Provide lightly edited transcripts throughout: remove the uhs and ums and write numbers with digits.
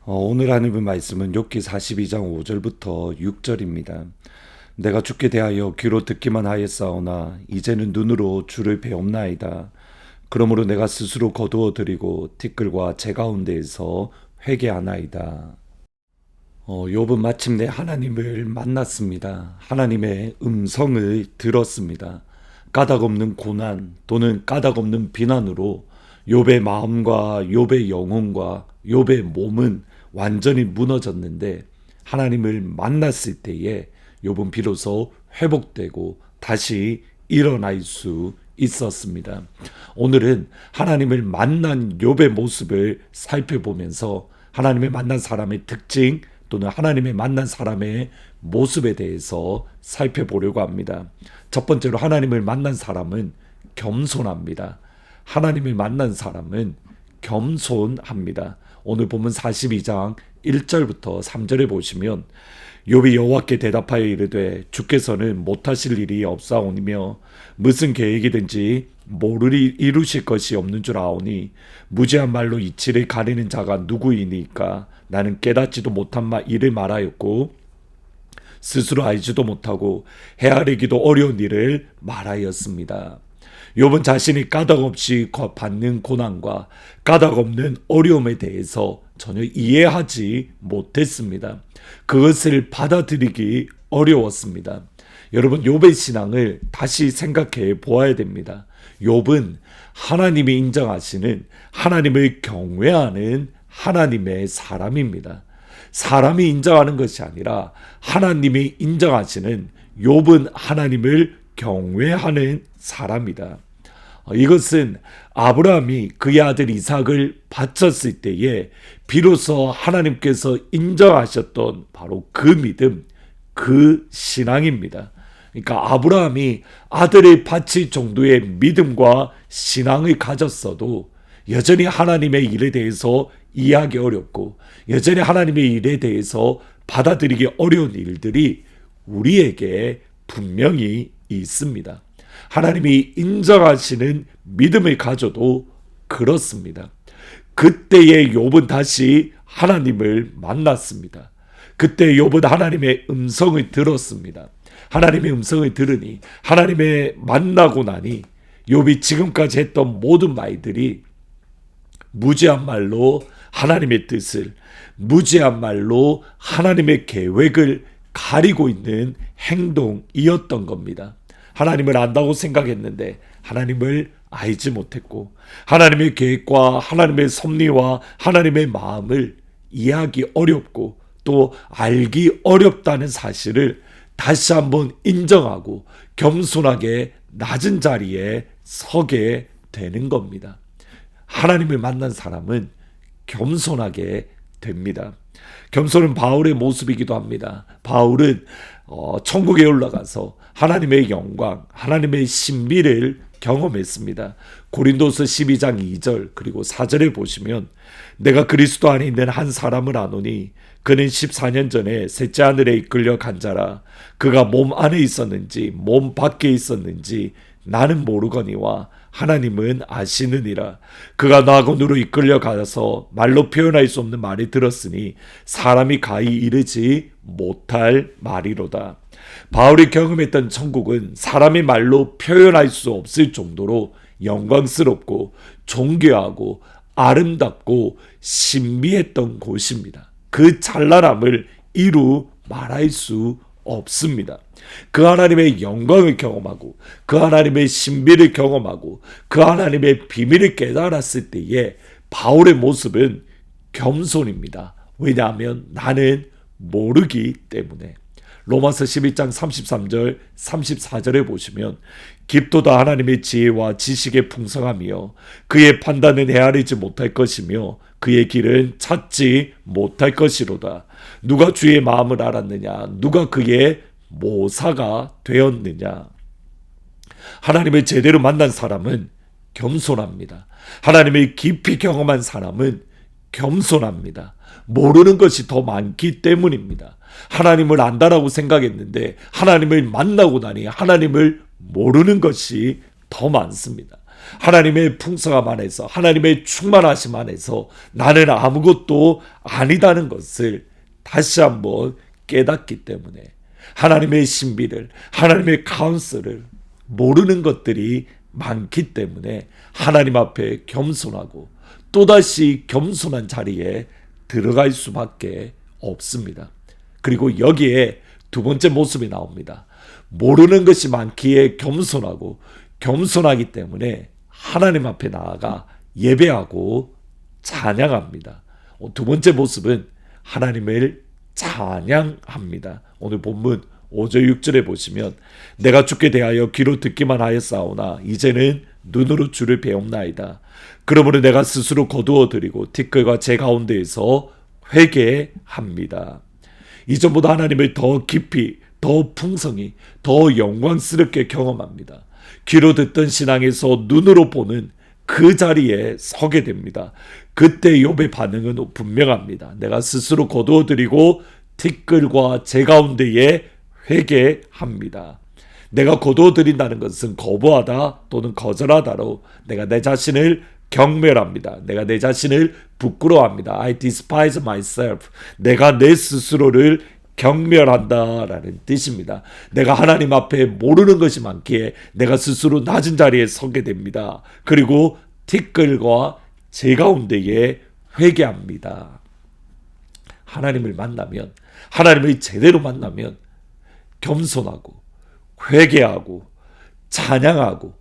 오늘 하나님의 말씀은 욥기 42장 5절부터 6절입니다. 내가 주께 대하여 귀로 듣기만 하였사오나 이제는 눈으로 주를 배옵나이다. 그러므로 내가 스스로 거두어 드리고 티끌과 제 가운데에서 회개하나이다. 욥은 마침내 하나님을 만났습니다. 하나님의 음성을 들었습니다. 까닭없는 고난 또는 까닭없는 비난으로 욥의 마음과 욥의 영혼과 욥의 몸은 완전히 무너졌는데 하나님을 만났을 때에 욥은 비로소 회복되고 다시 일어날 수 있었습니다. 오늘은 하나님을 만난 욥의 모습을 살펴보면서 하나님을 만난 사람의 특징 또는 하나님을 만난 사람의 모습에 대해서 살펴보려고 합니다. 첫 번째로 하나님을 만난 사람은 겸손합니다. 하나님을 만난 사람은 겸손합니다. 오늘 본문 42장 1절부터 3절에 보시면 욥이 여호와께 대답하여 이르되 주께서는 못하실 일이 없사오니며 무슨 계획이든지 모르리 이루실 것이 없는 줄 아오니 무지한 말로 이치를 가리는 자가 누구이니까 나는 깨닫지도 못한 일을 말하였고 스스로 알지도 못하고 헤아리기도 어려운 일을 말하였습니다. 욥은 자신이 까닭없이 받는 고난과 까닭없는 어려움에 대해서 전혀 이해하지 못했습니다. 그것을 받아들이기 어려웠습니다. 여러분, 욥의 신앙을 다시 생각해 보아야 됩니다. 욥은 하나님이 인정하시는 하나님을 경외하는 하나님의 사람입니다. 사람이 인정하는 것이 아니라 하나님이 인정하시는 욥은 하나님을 경외하는 사람이다. 이것은 아브라함이 그의 아들 이삭을 바쳤을 때에 비로소 하나님께서 인정하셨던 바로 그 믿음, 그 신앙입니다. 그러니까 아브라함이 아들을 바칠 정도의 믿음과 신앙을 가졌어도 여전히 하나님의 일에 대해서 이해하기 어렵고 여전히 하나님의 일에 대해서 받아들이기 어려운 일들이 우리에게 분명히 있습니다. 하나님이 인정하시는 믿음을 가져도 그렇습니다. 그때의 욥은 다시 하나님을 만났습니다. 그때 욥은 하나님의 음성을 들었습니다. 하나님의 음성을 들으니 하나님의 만나고 나니 욥이 지금까지 했던 모든 말들이 무지한 말로 하나님의 뜻을, 무지한 말로 하나님의 계획을 가리고 있는 행동이었던 겁니다. 하나님을 안다고 생각했는데 하나님을 알지 못했고 하나님의 계획과 하나님의 섭리와 하나님의 마음을 이해하기 어렵고 또 알기 어렵다는 사실을 다시 한번 인정하고 겸손하게 낮은 자리에 서게 되는 겁니다. 하나님을 만난 사람은 겸손하게 됩니다. 겸손은 바울의 모습이기도 합니다. 바울은 천국에 올라가서 하나님의 영광, 하나님의 신비를 경험했습니다. 고린도서 12장 2절 그리고 4절에 보시면 내가 그리스도 안에 있는 한 사람을 아노니 그는 14년 전에 셋째 하늘에 이끌려 간 자라. 그가 몸 안에 있었는지 몸 밖에 있었는지 나는 모르거니와 하나님은 아시느니라. 그가 낙원으로 이끌려 가서 말로 표현할 수 없는 말이 들었으니 사람이 가히 이르지 못할 말이로다. 바울이 경험했던 천국은 사람의 말로 표현할 수 없을 정도로 영광스럽고 존귀하고 아름답고 신비했던 곳입니다. 그 찬란함을 이루 말할 수 없습니다. 그 하나님의 영광을 경험하고 그 하나님의 신비를 경험하고 그 하나님의 비밀을 깨달았을 때에 바울의 모습은 겸손입니다. 왜냐하면 나는 모르기 때문에. 로마서 11장 33절 34절에 보시면 깊도다 하나님의 지혜와 지식의 풍성함이요 그의 판단은 헤아리지 못할 것이며 그의 길은 찾지 못할 것이로다. 누가 주의 마음을 알았느냐? 누가 그의 모사가 되었느냐? 하나님을 제대로 만난 사람은 겸손합니다. 하나님을 깊이 경험한 사람은 겸손합니다. 모르는 것이 더 많기 때문입니다. 하나님을 안다라고 생각했는데 하나님을 만나고 나니 하나님을 모르는 것이 더 많습니다. 하나님의 풍성함 안에서, 하나님의 충만하심 안에서 나는 아무것도 아니다는 것을 다시 한번 깨닫기 때문에 하나님의 신비를, 하나님의 카운슬을 모르는 것들이 많기 때문에 하나님 앞에 겸손하고 또다시 겸손한 자리에 들어갈 수밖에 없습니다. 그리고 여기에 두 번째 모습이 나옵니다. 모르는 것이 많기에 겸손하고, 겸손하기 때문에 하나님 앞에 나아가 예배하고 찬양합니다. 두 번째 모습은 하나님을 찬양합니다. 오늘 본문 5절 6절에 보시면 내가 주께 대하여 귀로 듣기만 하였사오나 이제는 눈으로 주를 배움나이다. 그러므로 내가 스스로 거두어 드리고 티끌과 제 가운데에서 회개합니다. 이전보다 하나님을 더 깊이, 더 풍성히, 더 영광스럽게 경험합니다. 귀로 듣던 신앙에서 눈으로 보는 그 자리에 서게 됩니다. 그때 욥의 반응은 분명합니다. 내가 스스로 거두어 드리고 티끌과 제 가운데에 회개합니다. 내가 거두어 드린다는 것은 거부하다 또는 거절하다로 내가 내 자신을 경멸합니다. 내가 내 자신을 부끄러워합니다. I despise myself. 내가 내 스스로를 경멸한다라는 뜻입니다. 내가 하나님 앞에 모르는 것이 많기에 내가 스스로 낮은 자리에 서게 됩니다. 그리고 티끌과 제 가운데에 회개합니다. 하나님을 만나면, 하나님을 제대로 만나면 겸손하고 회개하고 찬양하고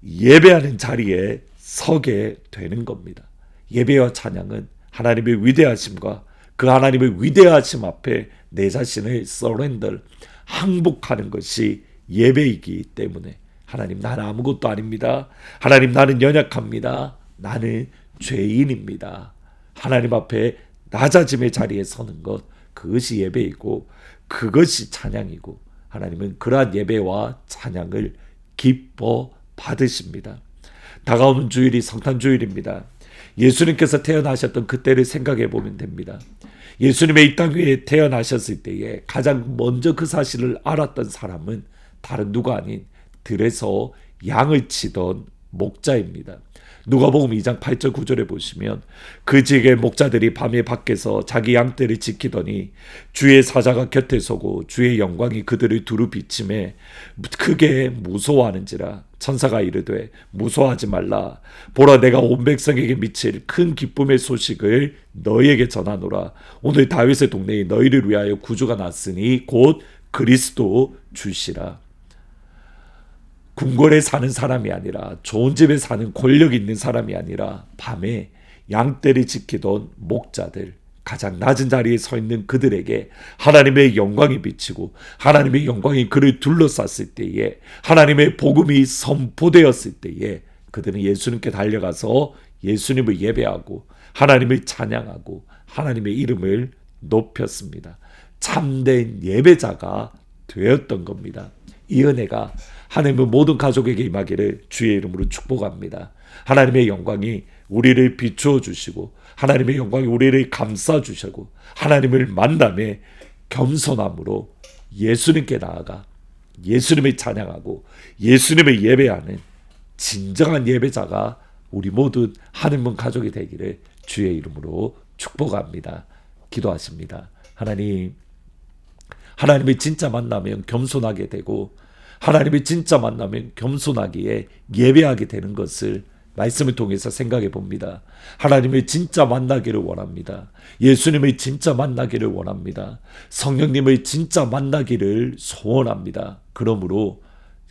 예배하는 자리에 서게 되는 겁니다. 예배와 찬양은 하나님의 위대하심과 그 하나님의 위대하심 앞에 내 자신을 서렌더, 항복하는 것이 예배이기 때문에 하나님, 나는 아무것도 아닙니다. 하나님, 나는 연약합니다. 나는 죄인입니다. 하나님 앞에 낮아짐의 자리에 서는 것, 그것이 예배이고 그것이 찬양이고 하나님은 그러한 예배와 찬양을 기뻐 받으십니다. 다가오는 주일이 성탄주일입니다. 예수님께서 태어나셨던 그때를 생각해 보면 됩니다. 예수님의 이 땅 위에 태어나셨을 때에 가장 먼저 그 사실을 알았던 사람은 다른 누가 아닌 들에서 양을 치던 목자입니다. 누가복음 2장 8절 9절에 보시면 그 지역의 목자들이 밤에 밖에서 자기 양떼를 지키더니 주의 사자가 곁에 서고 주의 영광이 그들을 두루 비침에 크게 무서워하는지라. 천사가 이르되 무서워하지 말라. 보라, 내가 온 백성에게 미칠 큰 기쁨의 소식을 너희에게 전하노라. 오늘 다윗의 동네에 너희를 위하여 구주가 났으니 곧 그리스도 주시라. 궁궐에 사는 사람이 아니라, 좋은 집에 사는 권력 있는 사람이 아니라 밤에 양떼를 지키던 목자들, 가장 낮은 자리에 서 있는 그들에게 하나님의 영광이 비치고 하나님의 영광이 그를 둘러쌌을 때에, 하나님의 복음이 선포되었을 때에 그들은 예수님께 달려가서 예수님을 예배하고 하나님을 찬양하고 하나님의 이름을 높였습니다. 참된 예배자가 되었던 겁니다. 이 은혜가 하나님의 모든 가족에게 임하기를 주의 이름으로 축복합니다. 하나님의 영광이 우리를 비추어 주시고 하나님의 영광이 우리를 감싸 주시고 하나님을 만남에 겸손함으로 예수님께 나아가 예수님을 찬양하고 예수님을 예배하는 진정한 예배자가 우리 모든 하늘문 가족이 되기를 주의 이름으로 축복합니다. 기도하십니다. 하나님, 하나님을 진짜 만나면 겸손하게 되고 하나님을 진짜 만나면 겸손하기에 예배하게 되는 것을 말씀을 통해서 생각해 봅니다. 하나님을 진짜 만나기를 원합니다. 예수님을 진짜 만나기를 원합니다. 성령님을 진짜 만나기를 소원합니다. 그러므로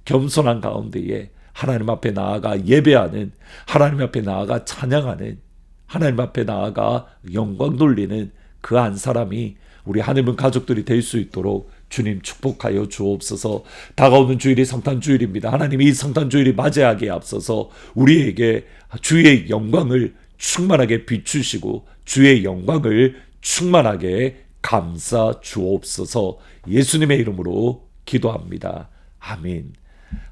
겸손한 가운데에 하나님 앞에 나아가 예배하는, 하나님 앞에 나아가 찬양하는, 하나님 앞에 나아가 영광 돌리는 그 한 사람이 우리 하늘문 가족들이 될 수 있도록 주님 축복하여 주옵소서. 다가오는 주일이 성탄주일입니다. 하나님, 이 성탄주일이 맞이하기에 앞서서 우리에게 주의 영광을 충만하게 비추시고 주의 영광을 충만하게 감싸 주옵소서. 예수님의 이름으로 기도합니다. 아멘.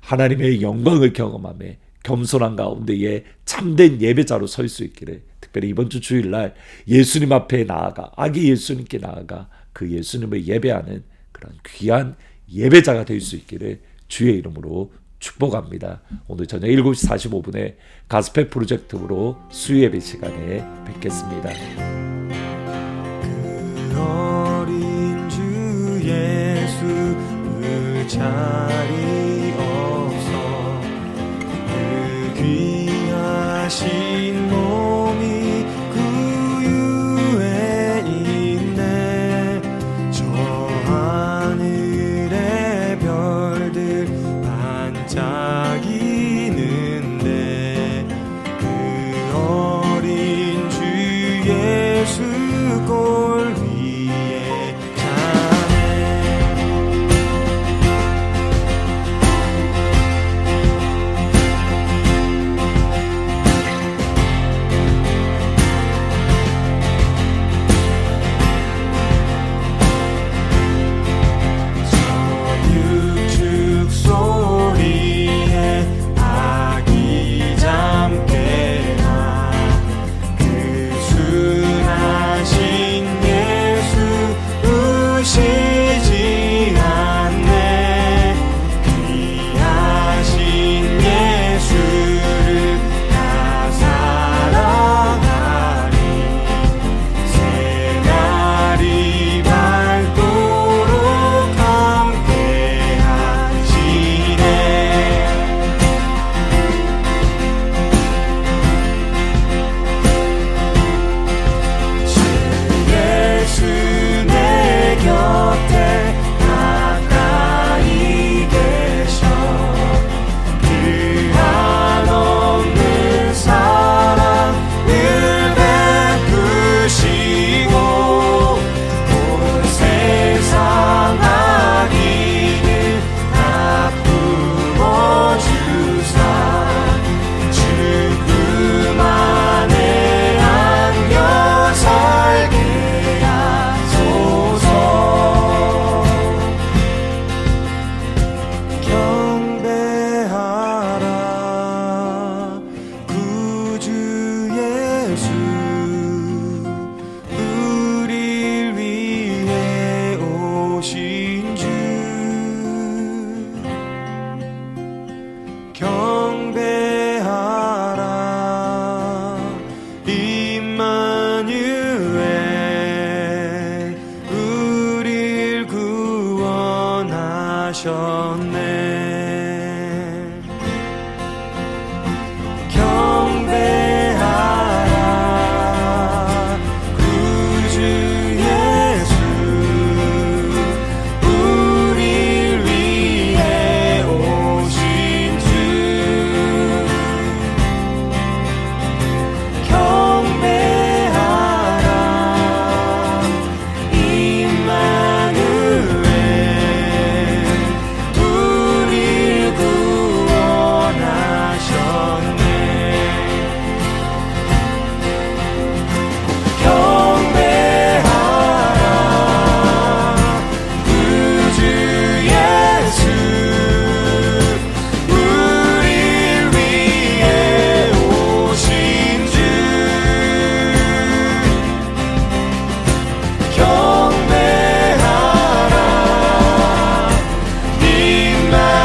하나님의 영광을 경험하며 겸손한 가운데에 참된 예배자로 설 수 있기를, 특별히 이번 주 주일날 예수님 앞에 나아가, 아기 예수님께 나아가 그 예수님을 예배하는 그런 귀한 예배자가 될 수 있기를 주의 이름으로 축복합니다. 오늘 저녁 7시 45분에 가스펠 프로젝트로 수요예배 시간에 뵙겠습니다. 그 어린 주 예수 자리 없어 그 귀하신 몸이 구유에 있네. 저 하늘의 별들 반짝이는데 그 어린 주 예수 골 위에 육축 소리에 아기 잠깨나 그 순하신 예수 우시지 않네. 귀하신 예수를 다 사랑하리. 새날이 밝도록 함께 하시네. 주 예수 내 곁에 가까이 계셔. 그 한없는 사랑을 베푸시고 온 세상 악인을 다 품어주사 죽음 안에 안겨 살게 하소서. 경배하라 구주 예수 우릴 위해 오신 주. 경배하라 임마누엘 우릴 구원하셨네. 경배하라 구주 예수 우릴 위해 오신 주. 경배하라 임마누엘 우릴 구원하셨네. 경배하라 구주 예수 우릴 위해 오신 주. 경배하라 임마누엘